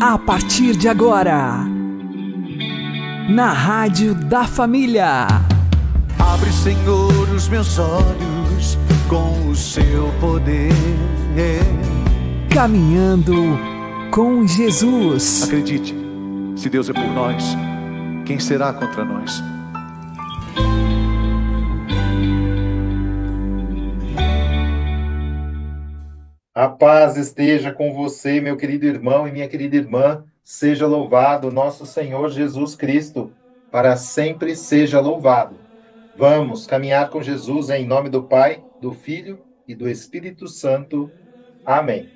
A partir de agora, na Rádio da Família. Abre, Senhor, os meus olhos com o seu poder. Caminhando com Jesus. Acredite, se Deus é por nós, quem será contra nós? A paz esteja com você, meu querido irmão e minha querida irmã. Seja louvado nosso Senhor Jesus Cristo, para sempre seja louvado. Vamos caminhar com Jesus em nome do Pai, do Filho e do Espírito Santo. Amém.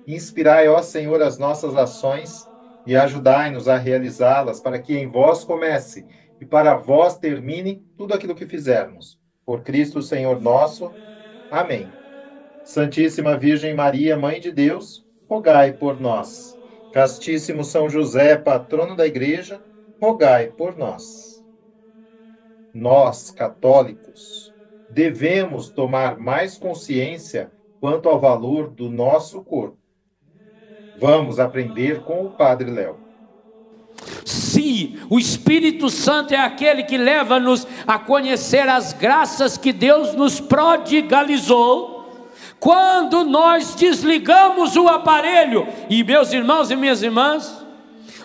Inspirai, ó Senhor, as nossas ações e ajudai-nos a realizá-las, para que em vós comece e para vós termine tudo aquilo que fizermos. Por Cristo, Senhor nosso. Amém. Santíssima Virgem Maria, Mãe de Deus, rogai por nós. Castíssimo São José, patrono da Igreja, rogai por nós. Nós, católicos, devemos tomar mais consciência quanto ao valor do nosso corpo. Vamos aprender com o Padre Léo. Se o Espírito Santo é aquele que leva-nos a conhecer as graças que Deus nos prodigalizou, quando nós desligamos o aparelho, e meus irmãos e minhas irmãs,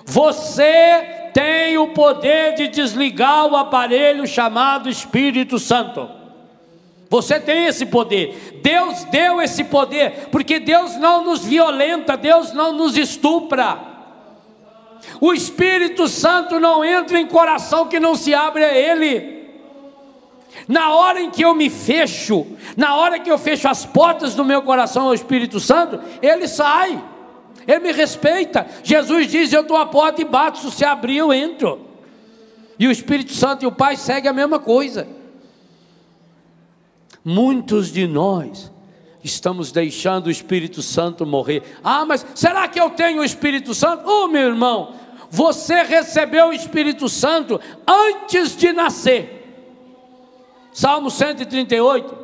você tem o poder de desligar o aparelho chamado Espírito Santo. Você tem esse poder. Deus deu esse poder, porque Deus não nos violenta, Deus não nos estupra. O Espírito Santo não entra em coração que não se abre a Ele. Na hora em que eu me fecho, na hora que eu fecho as portas do meu coração ao Espírito Santo, Ele sai, Ele me respeita. Jesus diz: eu estou à porta e bato, se abrir eu entro. E o Espírito Santo e o Pai seguem a mesma coisa. Muitos de nós estamos deixando o Espírito Santo morrer. Ah, mas será que eu tenho o Espírito Santo? Oh, meu irmão, você recebeu o Espírito Santo antes de nascer. Salmo 138,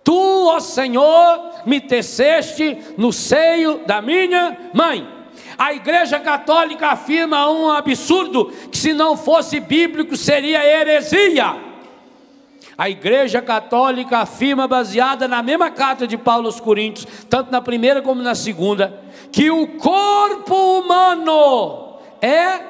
tu, ó Senhor, me teceste no seio da minha mãe. A Igreja Católica afirma um absurdo, que se não fosse bíblico seria heresia. A Igreja Católica afirma, baseada na mesma carta de Paulo aos Coríntios, tanto na primeira como na segunda, que o corpo humano é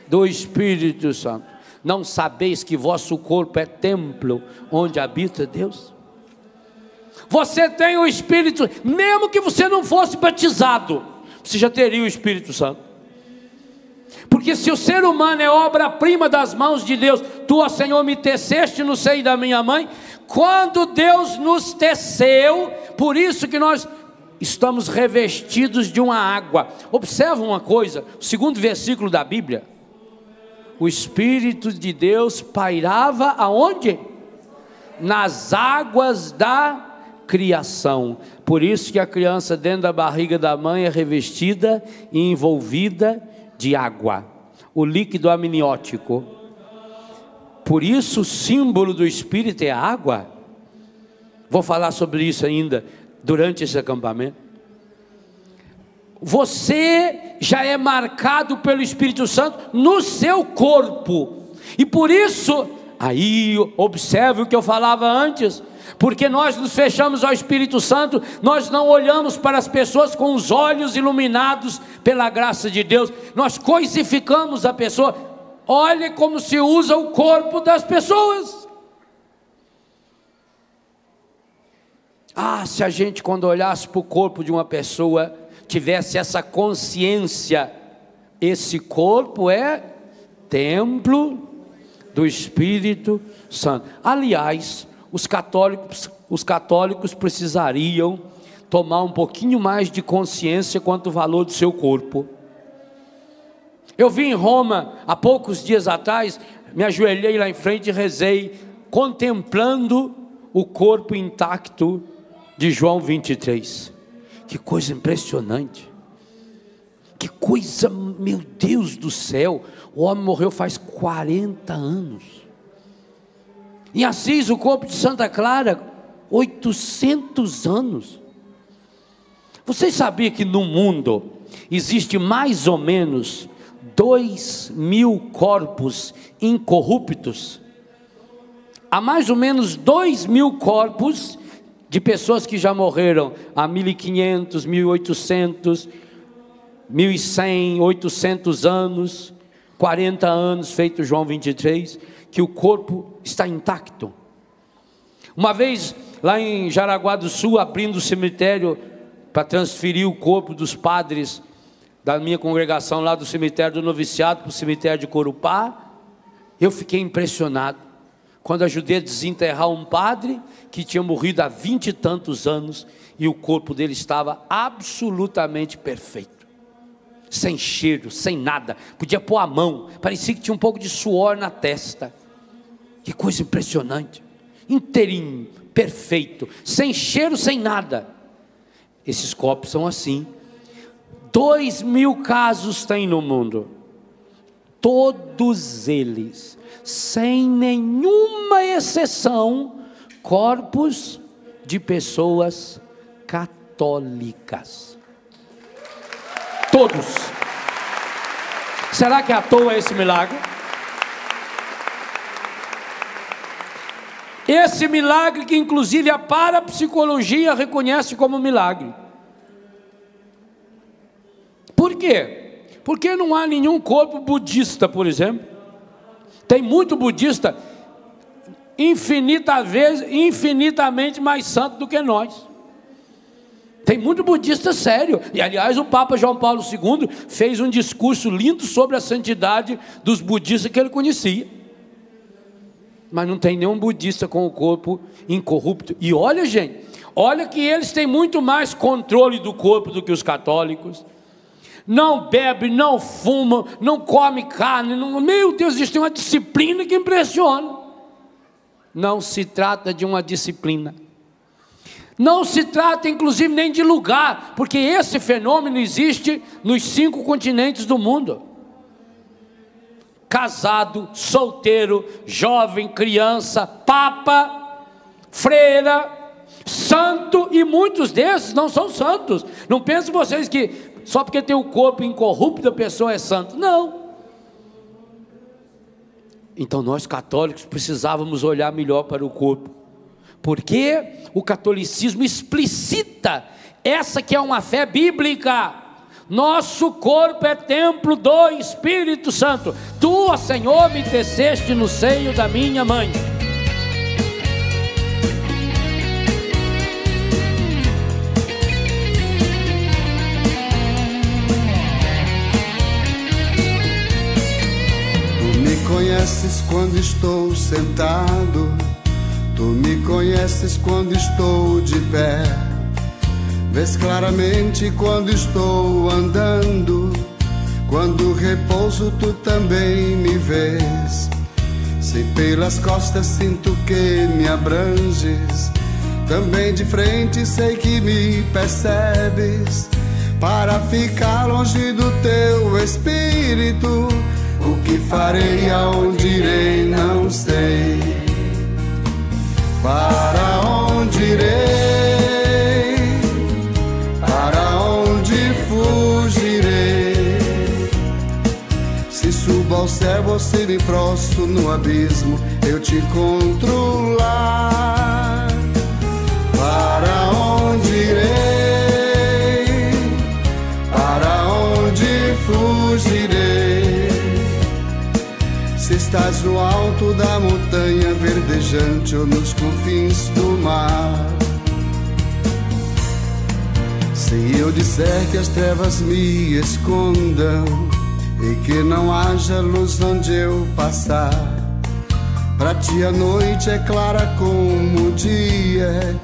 do Espírito Santo. Não sabeis que vosso corpo é templo onde habita Deus? Você tem o Espírito, mesmo que você não fosse batizado, você já teria o Espírito Santo. Porque se o ser humano é obra-prima das mãos de Deus, tu, ó Senhor, me teceste no seio da minha mãe. Quando Deus nos teceu, por isso que nós estamos revestidos de uma água. Observa uma coisa, o segundo versículo da Bíblia. O Espírito de Deus pairava aonde? Nas águas da criação. Por isso que a criança dentro da barriga da mãe é revestida e envolvida de água, o líquido amniótico. Por isso o símbolo do Espírito é a água. Vou falar sobre isso ainda durante esse acampamento. Você já é marcado pelo Espírito Santo no seu corpo, e por isso, aí observe o que eu falava antes, porque nós nos fechamos ao Espírito Santo, nós não olhamos para as pessoas com os olhos iluminados pela graça de Deus, nós coisificamos a pessoa. Olha como se usa o corpo das pessoas. Ah, se a gente, quando olhasse para o corpo de uma pessoa, tivesse essa consciência, esse corpo é templo do Espírito Santo. Aliás, os católicos precisariam tomar um pouquinho mais de consciência quanto ao valor do seu corpo. Eu vim em Roma há poucos dias atrás, me ajoelhei lá em frente e rezei, contemplando o corpo intacto de João 23. Que coisa impressionante, que coisa, meu Deus do céu, o homem morreu faz 40 anos, em Assis o corpo de Santa Clara, 800 anos, Vocês sabiam que no mundo existe mais ou menos 2.000 corpos incorruptos? Há mais ou menos 2.000 corpos de pessoas que já morreram há 1.500, 1.800, 1.100, 800 anos, 40 anos, feito João 23, que o corpo está intacto. Uma vez, lá em Jaraguá do Sul, abrindo o cemitério para transferir o corpo dos padres da minha congregação, lá do cemitério do noviciado para o cemitério de Corupá, eu fiquei impressionado, quando ajudei a desenterrar um padre, que tinha morrido há 20 e tantos anos, e o corpo dele estava absolutamente perfeito, sem cheiro, sem nada, podia pôr a mão, parecia que tinha um pouco de suor na testa, que coisa impressionante, inteirinho, perfeito, sem cheiro, sem nada. Esses corpos são assim. 2.000 casos tem no mundo, todos eles, sem nenhuma exceção, corpos de pessoas católicas, todos. Será que é à toa esse milagre? Esse milagre que inclusive a parapsicologia reconhece como milagre. Por quê? Porque não há nenhum corpo budista, por exemplo. Tem muito budista infinitamente mais santo do que nós. Tem muito budista sério. E aliás o Papa João Paulo II fez um discurso lindo sobre a santidade dos budistas que ele conhecia. Mas não tem nenhum budista com o corpo incorrupto. E olha, gente, olha que eles têm muito mais controle do corpo do que os católicos. Não bebe, não fuma, não come carne, não, meu Deus, eles têm uma disciplina que impressiona. Não se trata de uma disciplina, não se trata inclusive nem de lugar, porque esse fenômeno existe nos 5 continentes do mundo. Casado, solteiro, jovem, criança, papa, freira, santo, e muitos desses não são santos. Não pensem vocês que só porque tem o corpo incorrupto a pessoa é santo. Não. Então nós católicos precisávamos olhar melhor para o corpo, porque o catolicismo explicita essa que é uma fé bíblica. Nosso corpo é templo do Espírito Santo. Tu, ó Senhor, me teceste no seio da minha mãe. Conheces quando estou sentado, tu me conheces quando estou de pé, vês claramente quando estou andando, quando repouso tu também me vês. Se pelas costas sinto que me abranges, também de frente sei que me percebes. Para ficar longe do teu espírito, o que farei, aonde irei, não sei. Para onde irei, para onde fugirei? Se subo ao céu ou se me prostro no abismo, eu te encontro lá. Para onde irei, para onde fugirei? Se estás no alto da montanha verdejante ou nos confins do mar. Se eu disser que as trevas me escondam e que não haja luz onde eu passar, pra ti a noite é clara como o dia,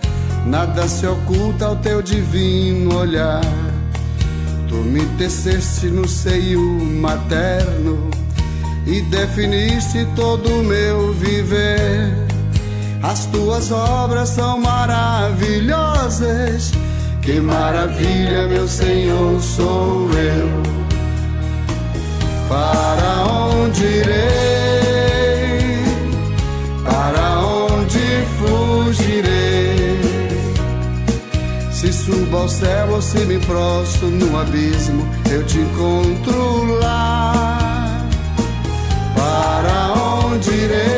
nada se oculta ao teu divino olhar. Tu me teceste no seio materno e definiste todo o meu viver. As tuas obras são maravilhosas, que maravilha, meu Senhor, sou eu. Para onde irei, para onde fugirei? Se subo ao céu ou se me prostro no abismo, eu te encontro lá. Para onde irei?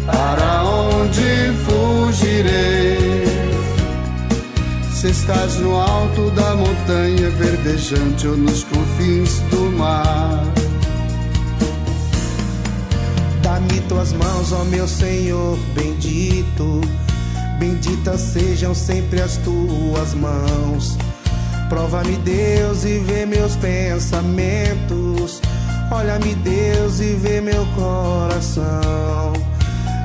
Para onde fugirei? Se estás no alto da montanha verdejante ou nos confins do mar. Dá-me tuas mãos, ó meu Senhor bendito. Benditas sejam sempre as tuas mãos. Prova-me, Deus, e vê meus pensamentos. Olha-me, Deus, e vê meu coração.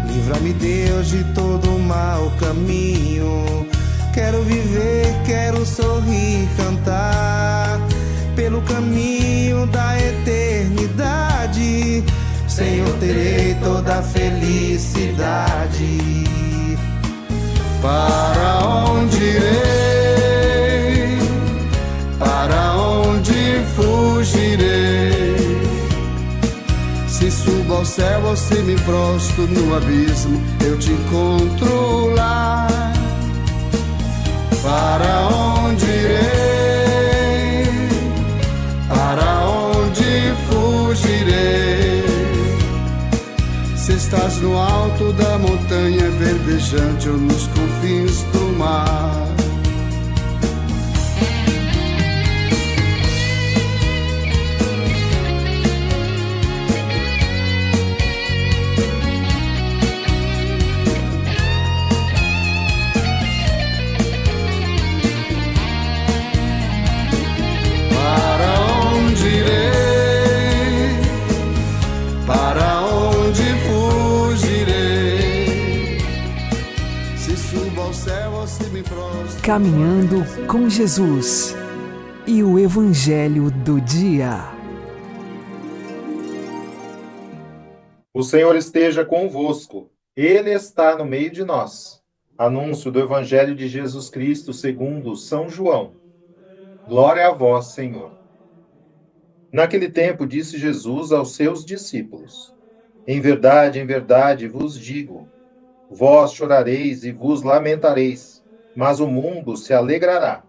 Livra-me, Deus, de todo mau caminho. Quero viver, quero sorrir, cantar pelo caminho da eternidade. Senhor, terei toda a felicidade. Para onde irei? Para onde fugirei? Se subo ao céu ou se me prostro no abismo, eu te encontro lá. Para onde irei? Para onde fugirei? Se estás no alto da montanha verdejante ou nos confins do mar. Caminhando com Jesus e o Evangelho do Dia. O Senhor esteja convosco, Ele está no meio de nós. Anúncio do Evangelho de Jesus Cristo segundo São João. Glória a vós, Senhor. Naquele tempo disse Jesus aos seus discípulos: em verdade vos digo, vós chorareis e vos lamentareis, mas o mundo se alegrará.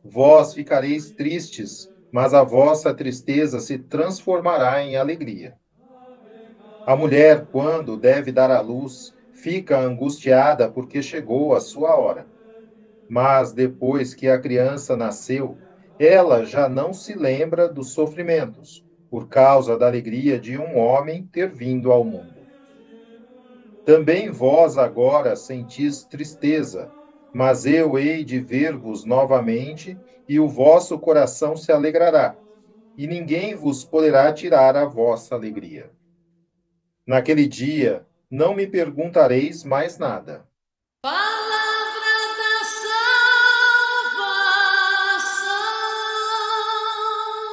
Vós ficareis tristes, mas a vossa tristeza se transformará em alegria. A mulher, quando deve dar à luz, fica angustiada porque chegou a sua hora. Mas depois que a criança nasceu, ela já não se lembra dos sofrimentos, por causa da alegria de um homem ter vindo ao mundo. Também vós agora sentis tristeza, mas eu hei de ver-vos novamente, e o vosso coração se alegrará, e ninguém vos poderá tirar a vossa alegria. Naquele dia, não me perguntareis mais nada. Palavra da salvação.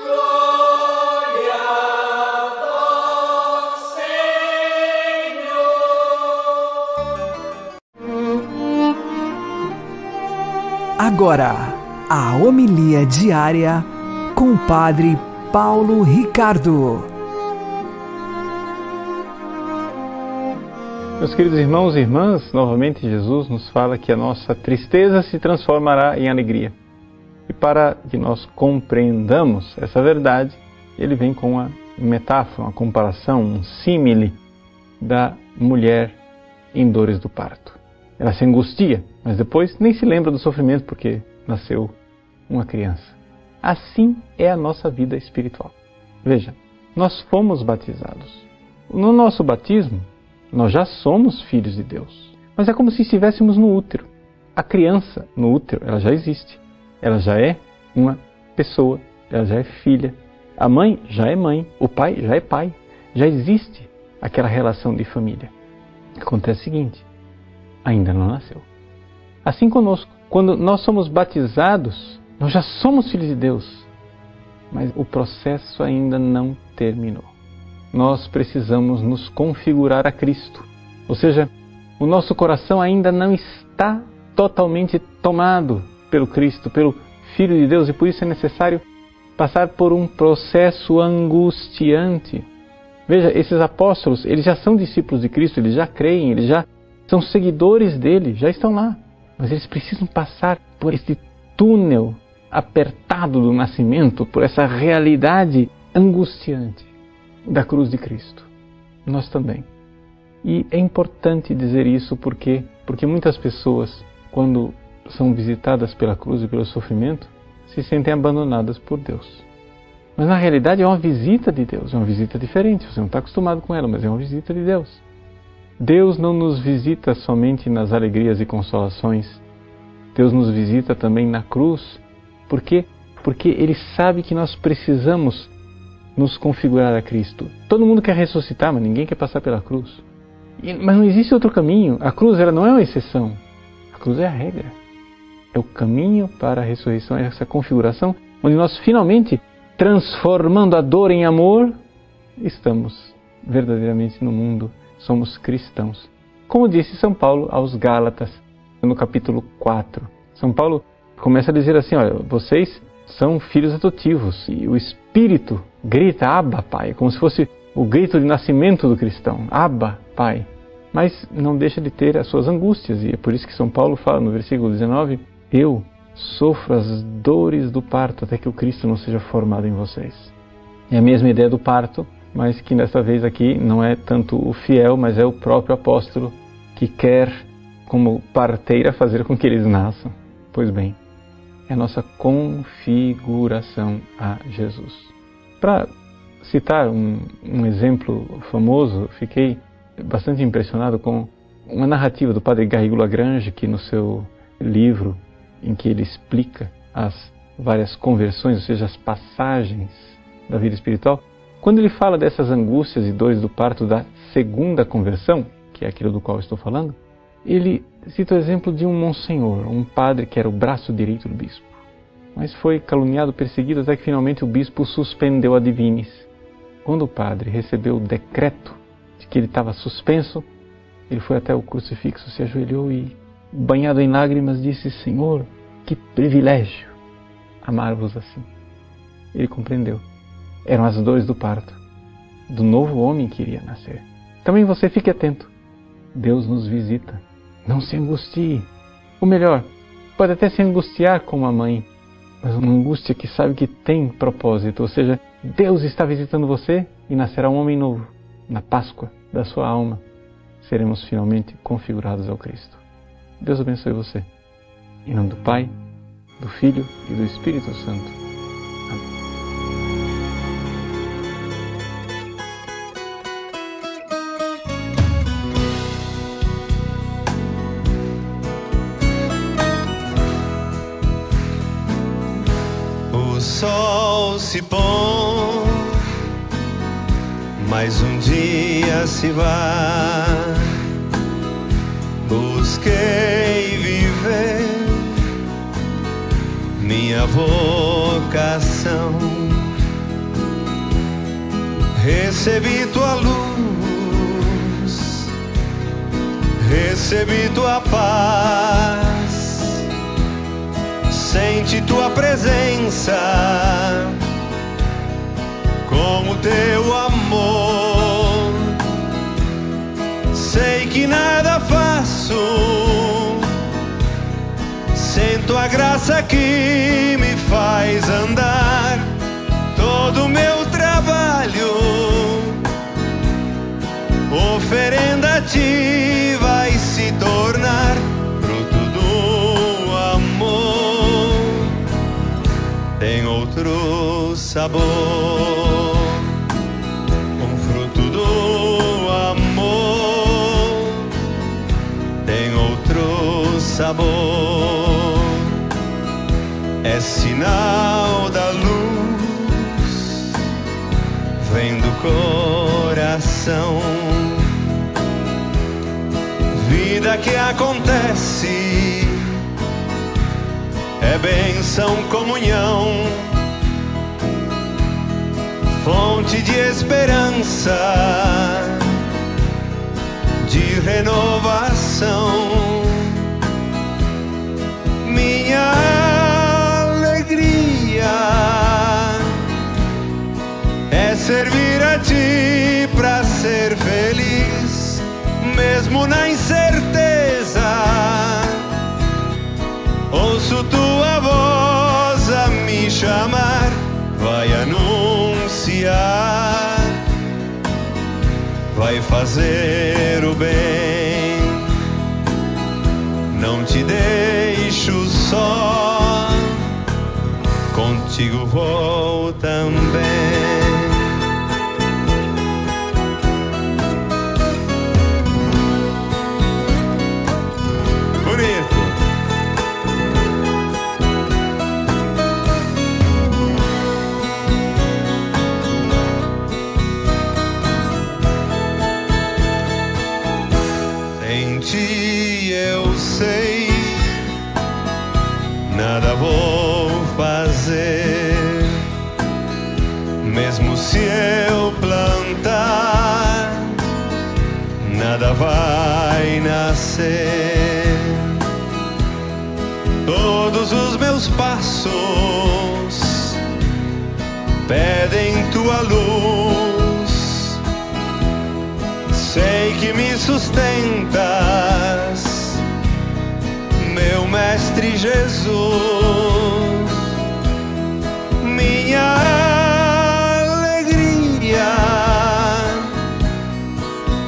Glória ao Senhor. Agora, a homilia diária com o Padre Paulo Ricardo. Meus queridos irmãos e irmãs, novamente Jesus nos fala que a nossa tristeza se transformará em alegria. E para que nós compreendamos essa verdade, ele vem com uma metáfora, uma comparação, um símile da mulher em dores do parto. Ela se angustia, mas depois nem se lembra do sofrimento porque nasceu uma criança. Assim é a nossa vida espiritual. Veja, nós fomos batizados. No nosso batismo, nós já somos filhos de Deus. Mas é como se estivéssemos no útero. A criança no útero, ela já existe. Ela já é uma pessoa, ela já é filha. A mãe já é mãe, o pai já é pai. Já existe aquela relação de família. Acontece o seguinte, ainda não nasceu. Assim conosco, quando nós somos batizados, nós já somos filhos de Deus. Mas o processo ainda não terminou. Nós precisamos nos configurar a Cristo. Ou seja, o nosso coração ainda não está totalmente tomado pelo Cristo, pelo Filho de Deus, e por isso é necessário passar por um processo angustiante. Veja, esses apóstolos, eles já são discípulos de Cristo, eles já creem, eles já são seguidores dele, já estão lá. mas eles precisam passar por este túnel apertado do nascimento, por essa realidade angustiante da cruz de Cristo. Nós também. E é importante dizer isso porque muitas pessoas, quando são visitadas pela cruz e pelo sofrimento, se sentem abandonadas por Deus. Mas na realidade é uma visita de Deus, é uma visita diferente. Você não está acostumado com ela, mas é uma visita de Deus. Deus não nos visita somente nas alegrias e consolações. Deus nos visita também na cruz. Por quê? Porque Ele sabe que nós precisamos nos configurar a Cristo. Todo mundo quer ressuscitar, mas ninguém quer passar pela cruz. Mas não existe outro caminho. A cruz ela não é uma exceção. A cruz é a regra. É o caminho para a ressurreição, é essa configuração onde nós finalmente, transformando a dor em amor, estamos verdadeiramente no mundo. Somos cristãos. Como disse São Paulo aos Gálatas, no capítulo 4. São Paulo começa a dizer assim, olha, vocês são filhos adotivos. E o Espírito grita, Abba, Pai, como se fosse o grito de nascimento do cristão. Abba, Pai. Mas não deixa de ter as suas angústias. E é por isso que São Paulo fala no versículo 19, eu sofro as dores do parto até que o Cristo não seja formado em vocês. É a mesma ideia do parto, mas que dessa vez aqui não é tanto o fiel, mas é o próprio apóstolo que quer, como parteira, fazer com que eles nasçam. Pois bem, é a nossa configuração a Jesus. Para citar um exemplo famoso, fiquei bastante impressionado com uma narrativa do padre Garrigou Lagrange, que no seu livro, em que ele explica as várias conversões, ou seja, as passagens da vida espiritual, quando ele fala dessas angústias e dores do parto da segunda conversão, que é aquilo do qual estou falando, ele cita o exemplo de um monsenhor, um padre que era o braço direito do bispo. Mas foi caluniado, perseguido, até que finalmente o bispo suspendeu a divinis. Quando o padre recebeu o decreto de que ele estava suspenso, ele foi até o crucifixo, se ajoelhou e, banhado em lágrimas, disse, Senhor, que privilégio amar-vos assim. Ele compreendeu. Eram as dores do parto, do novo homem que iria nascer. Também você fique atento. Deus nos visita. Não se angustie. Ou melhor, pode até se angustiar como a mãe, mas uma angústia que sabe que tem propósito. Ou seja, Deus está visitando você e nascerá um homem novo. Na Páscoa da sua alma, seremos finalmente configurados ao Cristo. Deus abençoe você. Em nome do Pai, do Filho e do Espírito Santo. O sol se põe, mais um dia se vai. Busquei viver minha vocação. Recebi tua luz, recebi tua paz. Sente tua presença, como teu amor. Sei que nada faço sem tua graça que me faz andar. Todo o meu trabalho, oferenda a ti, vai se tornar fruto do amor. Tem outro sabor, um fruto do amor. Tem outro sabor, é sinal da luz, vem do coração. Vida que acontece é bênção, comunhão, fonte de esperança, de renovação. Minha alegria é servir a ti pra ser feliz, mesmo na incerteza. fazer o bem. Não te deixo só, contigo vou também. Nada vou fazer, mesmo se eu plantar, nada vai nascer. Todos os meus passos pedem tua luz, sei que me sustentas, meu Mestre Jesus. Minha alegria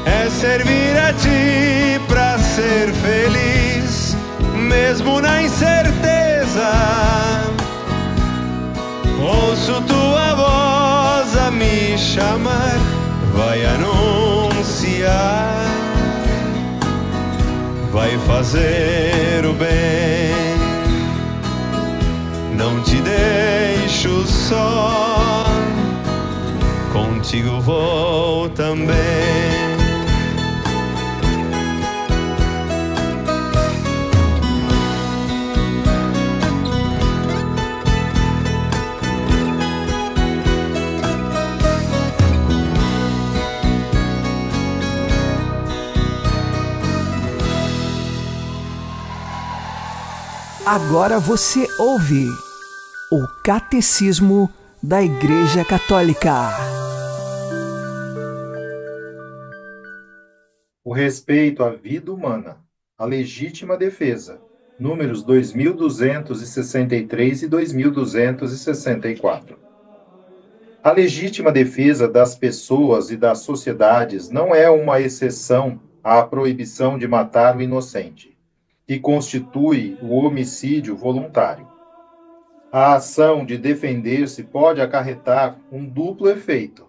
é servir a ti pra ser feliz, mesmo na incerteza. Ouço tua voz a me chamar, vai anunciar, vai fazer o bem. Não te deixo só, contigo vou também. Agora você ouve o Catecismo da Igreja Católica. O respeito à vida humana, a legítima defesa, números 2263 e 2264. A legítima defesa das pessoas e das sociedades não é uma exceção à proibição de matar o inocente, que constitui o homicídio voluntário. A ação de defender-se pode acarretar um duplo efeito.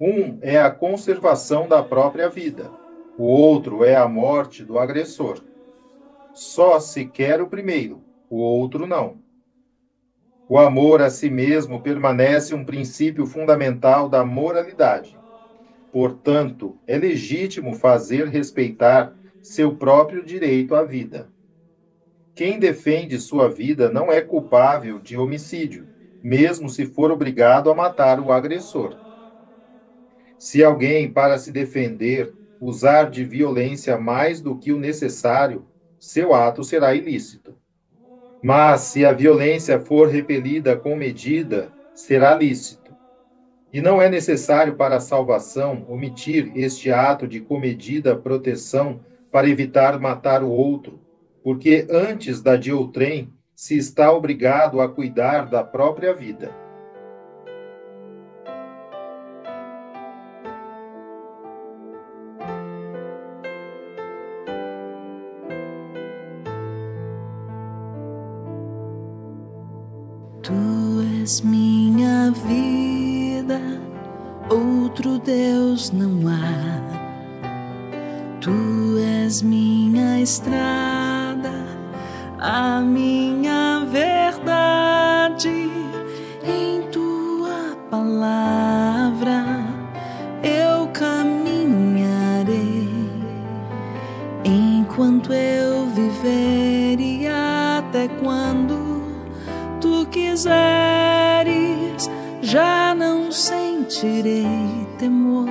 Um é a conservação da própria vida, o outro é a morte do agressor. Só se quer o primeiro, o outro não. O amor a si mesmo permanece um princípio fundamental da moralidade. Portanto, é legítimo fazer respeitar seu próprio direito à vida. Quem defende sua vida não é culpável de homicídio, mesmo se for obrigado a matar o agressor. Se alguém, para se defender, usar de violência mais do que o necessário, seu ato será ilícito. Mas, se a violência for repelida com medida, será lícito. E não é necessário para a salvação omitir este ato de comedida proteção para evitar matar o outro, porque antes da de outrem se está obrigado a cuidar da própria vida. Tu és minha vida, outro Deus não há. Tu és minha estrada, a minha verdade. Em tua palavra eu caminharei, enquanto eu viver e até quando tu quiseres. Já não sentirei temor,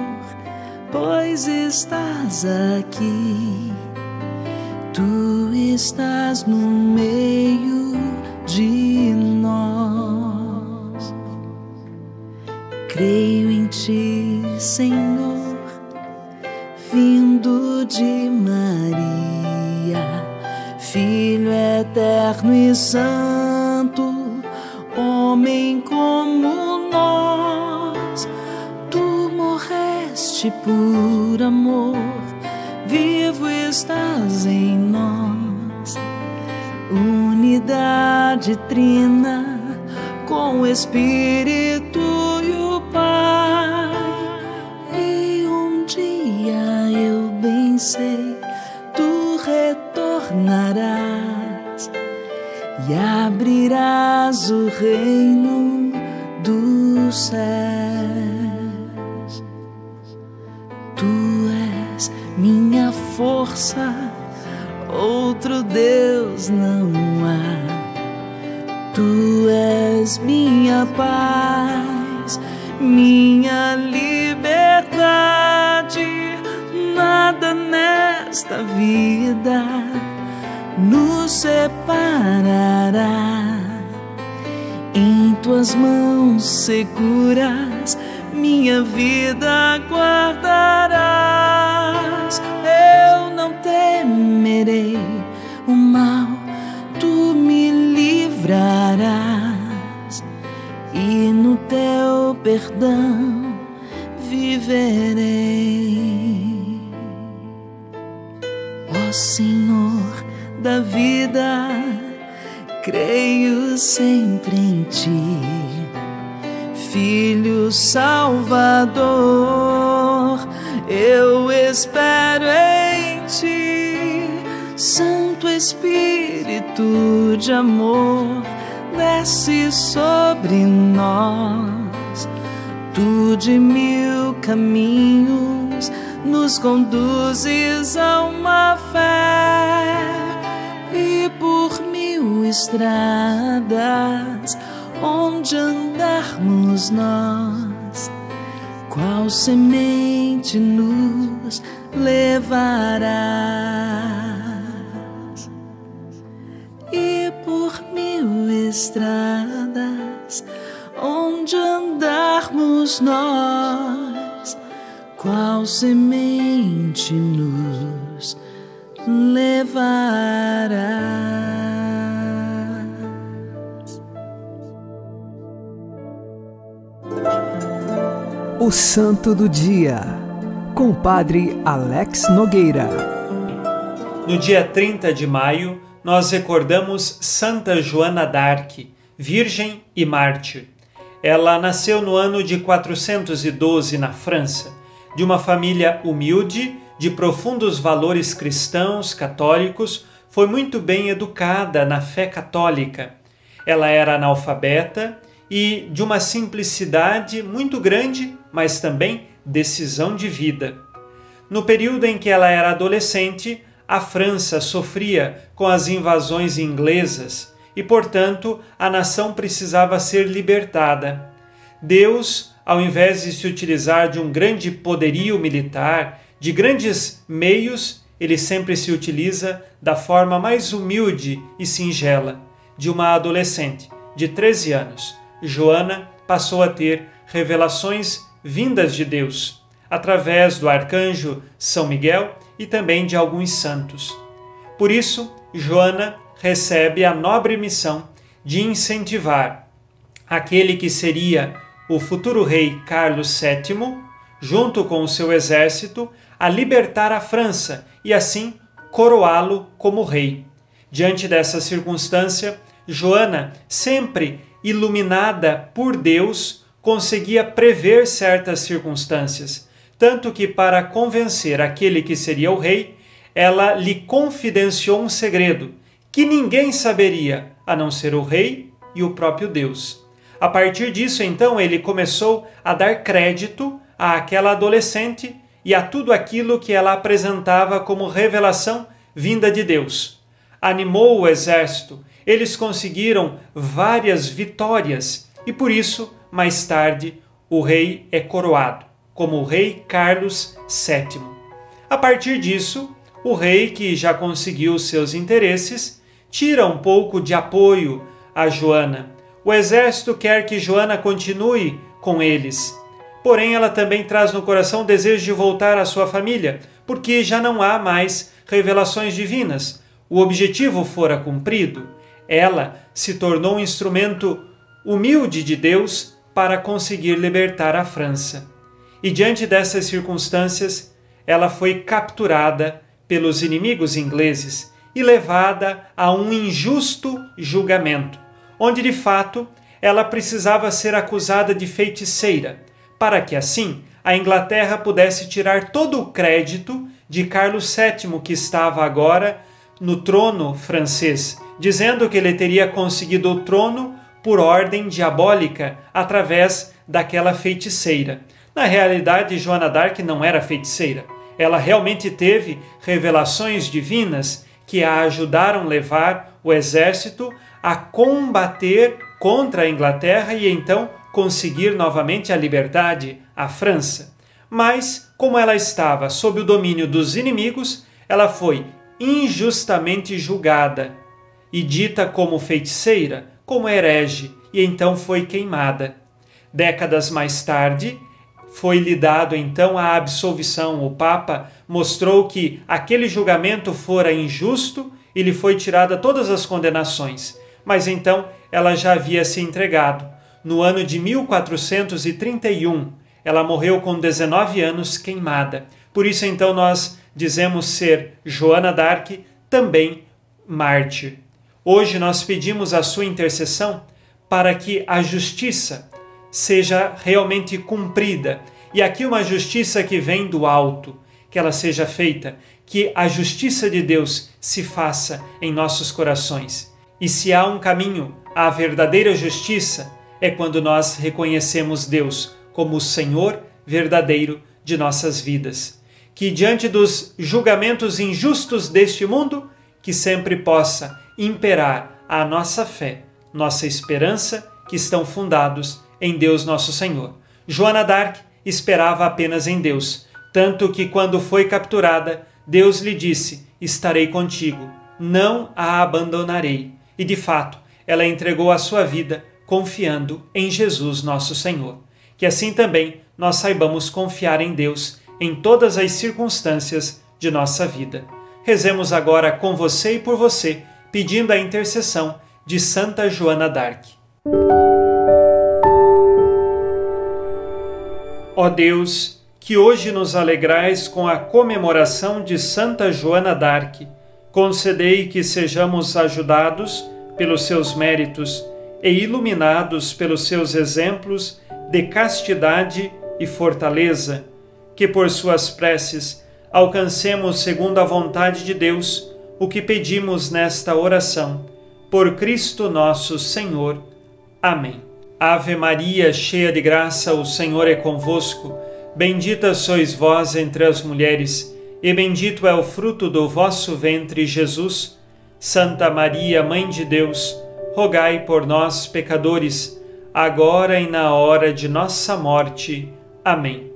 pois estás aqui. Tu estás no meio de nós. Creio em ti, Senhor, vindo de Maria, Filho eterno e santo, homem como nós. Tu morreste por por amor, vivo estás em nós. Unidade trina com o Espírito e o Pai. E um dia eu bem sei, tu retornarás e abrirás o reino dos céus. Tu és minha força, outro Deus não há. Tu és minha paz, minha liberdade. Nada nesta vida nos separará. Em tuas mãos seguras minha vida guardarás. Eu não temerei o mal, tu me livrarás, e no teu perdão viverei. Ó Senhor da vida, creio sempre em ti, Filho Salvador, eu espero em ti. Santo Espírito de amor, desce sobre nós. Tu de mil caminhos nos conduzes a uma fé, e por mil estradas onde andarmos nós, qual semente nos levarás. E por mil estradas onde andarmos nós, qual semente nos levarás. O Santo do Dia, com o Padre Alex Nogueira. No dia 30 de maio, nós recordamos Santa Joana d'Arc, virgem e mártir. Ela nasceu no ano de 412 na França, de uma família humilde, de profundos valores cristãos, católicos, foi muito bem educada na fé católica. Ela era analfabeta e de uma simplicidade muito grande, mas também decisão de vida. No período em que ela era adolescente, a França sofria com as invasões inglesas e, portanto, a nação precisava ser libertada. Deus, ao invés de se utilizar de um grande poderio militar, de grandes meios, ele sempre se utiliza da forma mais humilde e singela, de uma adolescente de 13 anos. Joana passou a ter revelações vindas de Deus, através do arcanjo São Miguel e também de alguns santos. Por isso, Joana recebe a nobre missão de incentivar aquele que seria o futuro rei Carlos VII, junto com o seu exército, a libertar a França e assim coroá-lo como rei. Diante dessa circunstância, Joana, sempre iluminada por Deus, conseguia prever certas circunstâncias, tanto que para convencer aquele que seria o rei, ela lhe confidenciou um segredo que ninguém saberia, a não ser o rei e o próprio Deus. A partir disso, então, ele começou a dar crédito àquela adolescente e a tudo aquilo que ela apresentava como revelação vinda de Deus. Animou o exército, eles conseguiram várias vitórias e por isso, mais tarde, o rei é coroado como o rei Carlos VII. A partir disso, o rei, que já conseguiu seus interesses, tira um pouco de apoio a Joana. O exército quer que Joana continue com eles. Porém, ela também traz no coração o desejo de voltar à sua família, porque já não há mais revelações divinas. O objetivo fora cumprido. Ela se tornou um instrumento humilde de Deus para conseguir libertar a França. E diante dessas circunstâncias, ela foi capturada pelos inimigos ingleses e levada a um injusto julgamento, onde de fato ela precisava ser acusada de feiticeira, para que assim a Inglaterra pudesse tirar todo o crédito de Carlos VII, que estava agora no trono francês, dizendo que ele teria conseguido o trono por ordem diabólica através daquela feiticeira. Na realidade, Joana d'Arc não era feiticeira. Ela realmente teve revelações divinas que a ajudaram a levar o exército a combater contra a Inglaterra e então conseguir novamente a liberdade à França. Mas, como ela estava sob o domínio dos inimigos, ela foi injustamente julgada e dita como feiticeira, como herege, e então foi queimada. Décadas mais tarde, foi-lhe dado então a absolvição. O Papa mostrou que aquele julgamento fora injusto e lhe foi tirada todas as condenações. Mas então ela já havia se entregado. No ano de 1431, ela morreu com 19 anos queimada. Por isso então nós dizemos ser Joana d'Arc também mártir. Hoje nós pedimos a sua intercessão para que a justiça seja realmente cumprida. E aqui uma justiça que vem do alto, que ela seja feita, que a justiça de Deus se faça em nossos corações. E se há um caminho à verdadeira justiça, é quando nós reconhecemos Deus como o Senhor verdadeiro de nossas vidas. Que diante dos julgamentos injustos deste mundo, que sempre possa imperar a nossa fé, nossa esperança, que estão fundados em Deus nosso Senhor. Joana d'Arc esperava apenas em Deus, tanto que quando foi capturada, Deus lhe disse: estarei contigo, não a abandonarei. E de fato, ela entregou a sua vida confiando em Jesus nosso Senhor. Que assim também nós saibamos confiar em Deus em todas as circunstâncias de nossa vida. Rezemos agora com você e por você, pedindo a intercessão de Santa Joana d'Arc. Ó Deus, que hoje nos alegrais com a comemoração de Santa Joana d'Arc, concedei que sejamos ajudados pelos seus méritos e iluminados pelos seus exemplos de castidade e fortaleza, que por suas preces alcancemos, segundo a vontade de Deus, o que pedimos nesta oração. Por Cristo nosso Senhor. Amém. Ave Maria, cheia de graça, o Senhor é convosco. Bendita sois vós entre as mulheres, e bendito é o fruto do vosso ventre, Jesus. Santa Maria, Mãe de Deus, rogai por nós, pecadores, agora e na hora de nossa morte. Amém.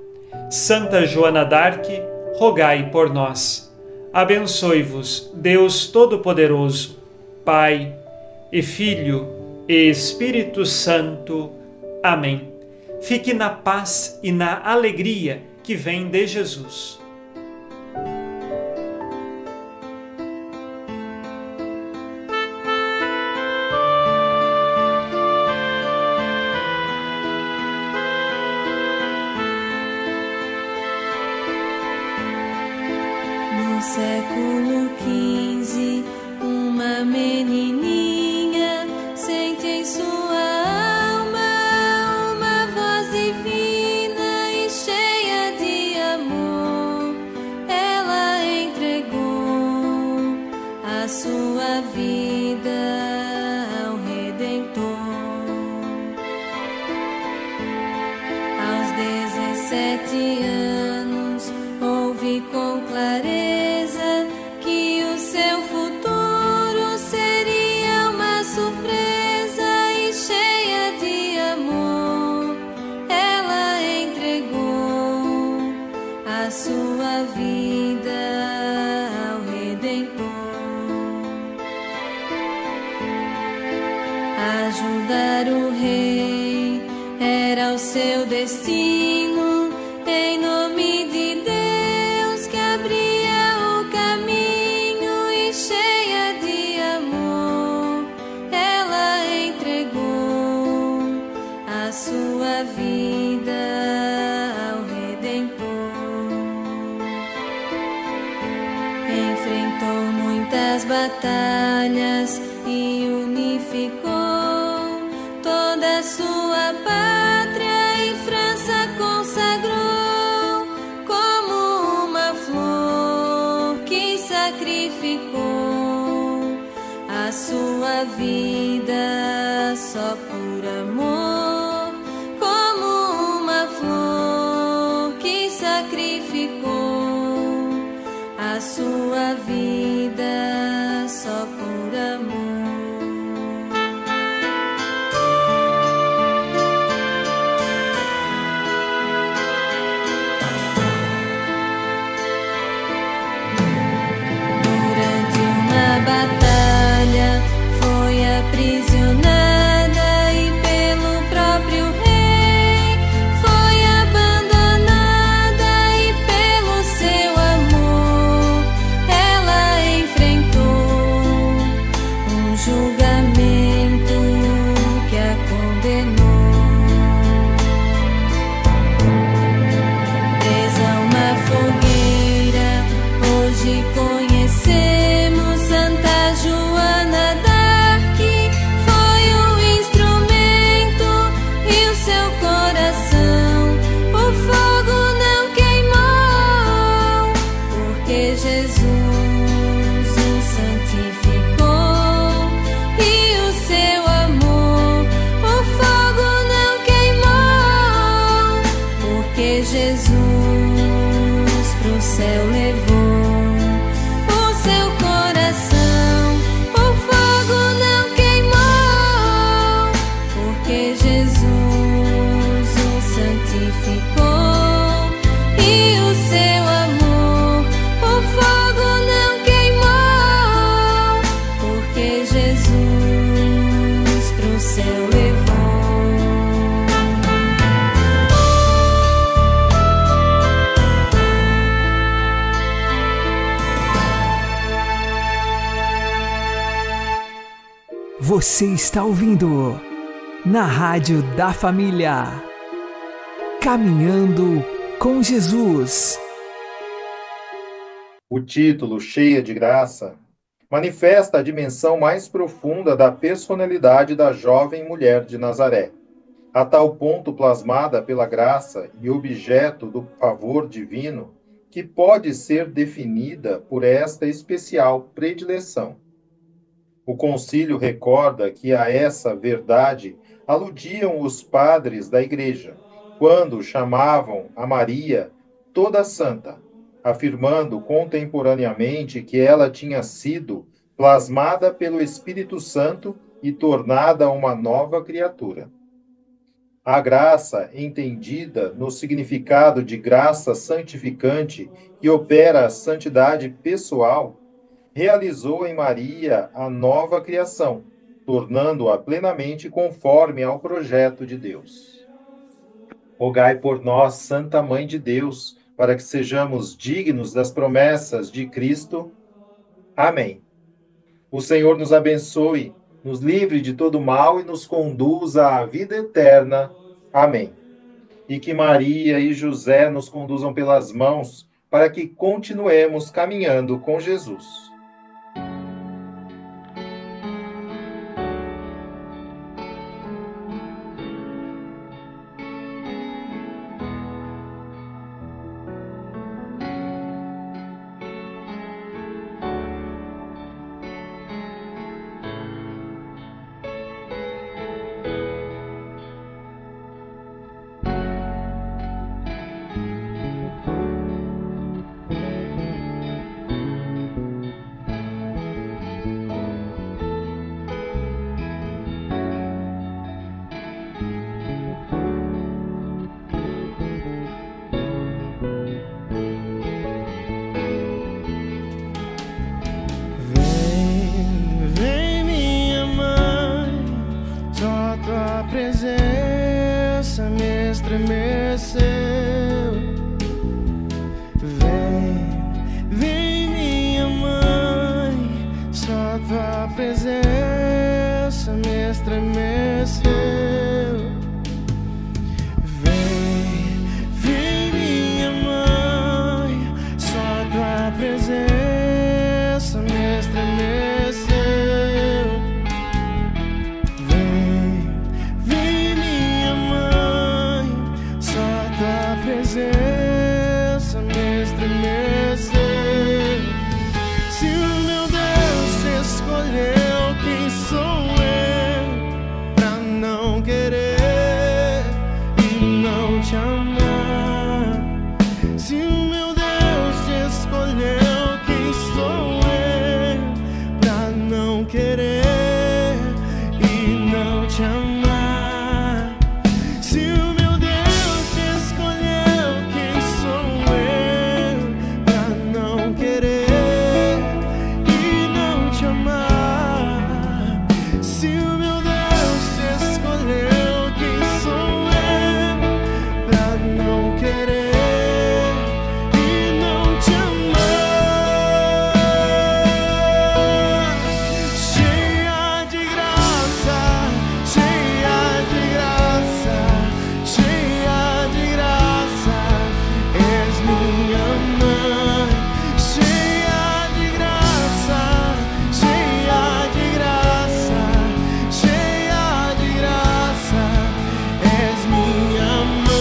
Santa Joana d'Arc, rogai por nós. Abençoe-vos, Deus Todo-Poderoso, Pai e Filho e Espírito Santo. Amém. Fique na paz e na alegria que vem de Jesus. No século XV, uma menininha sente em sua alma uma voz divina e cheia de amor. Ela entregou a sua vida ao Redentor. Aos 17 anos, ouvi com clareza que o seu futuro seria uma surpresa e cheia de amor. Ela entregou a sua vida ao Redentor. Ajudar o rei era o seu destino, em nome de Deus que abria o caminho e cheia de amor, ela entregou a sua vida ao Redentor. batalhas e unificou toda a sua pátria e França consagrou como uma flor que sacrificou a sua vida só por amor, como uma flor que sacrificou a sua vida só por amor. Durante uma batalha foi aprisionada e pelo próprio rei foi abandonada e pelo seu amor ela enfrentou um julgamento que a condenou. Presa a uma fogueira, hoje conhecemos Santa Joana d'Arc. Foi o instrumento e o seu coração o fogo não queimou, porque Jesus o santificou e o seu amor o fogo não queimou, porque Jesus pro céu levou o seu coração, o fogo não queimou, porque Jesus o santificou e o seu amor o fogo não queimou, porque Jesus pro céu levou. Você está ouvindo na Rádio da Família, Caminhando com Jesus. O título, Cheia de Graça, manifesta a dimensão mais profunda da personalidade da jovem mulher de Nazaré, a tal ponto plasmada pela graça e objeto do favor divino, que pode ser definida por esta especial predileção. O concílio recorda que a essa verdade aludiam os padres da Igreja, quando chamavam a Maria toda santa, afirmando contemporaneamente que ela tinha sido plasmada pelo Espírito Santo e tornada uma nova criatura. A graça, entendida no significado de graça santificante que opera a santidade pessoal, realizou em Maria a nova criação, tornando-a plenamente conforme ao projeto de Deus. Rogai por nós, Santa Mãe de Deus, para que sejamos dignos das promessas de Cristo. Amém. O Senhor nos abençoe, nos livre de todo mal e nos conduza à vida eterna. Amém. E que Maria e José nos conduzam pelas mãos para que continuemos caminhando com Jesus. estremeceu. Vem minha mãe, só tua presença me estremeceu. Vem minha mãe, só tua presença me estremeceu. querer e não te amar. Se o meu Deus te escolheu, quem sou eu pra não querer e não te amar? Se o meu Deus te escolheu, quem sou eu pra não querer e não te amar? Se o meu Deus te escolheu, quem sou eu pra não querer e não te amar? Cheia de graça, cheia de graça, cheia de graça, és minha mãe. Cheia de graça, cheia de graça, cheia de graça, és minha mãe.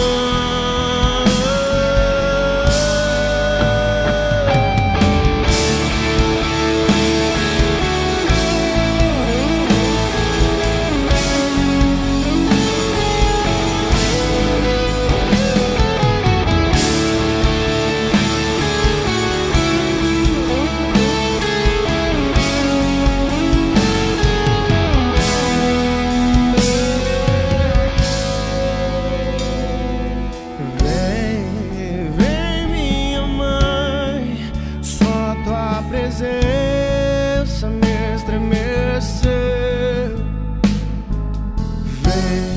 Vem, vem minha mãe, só tua presença me estremeceu. Vem,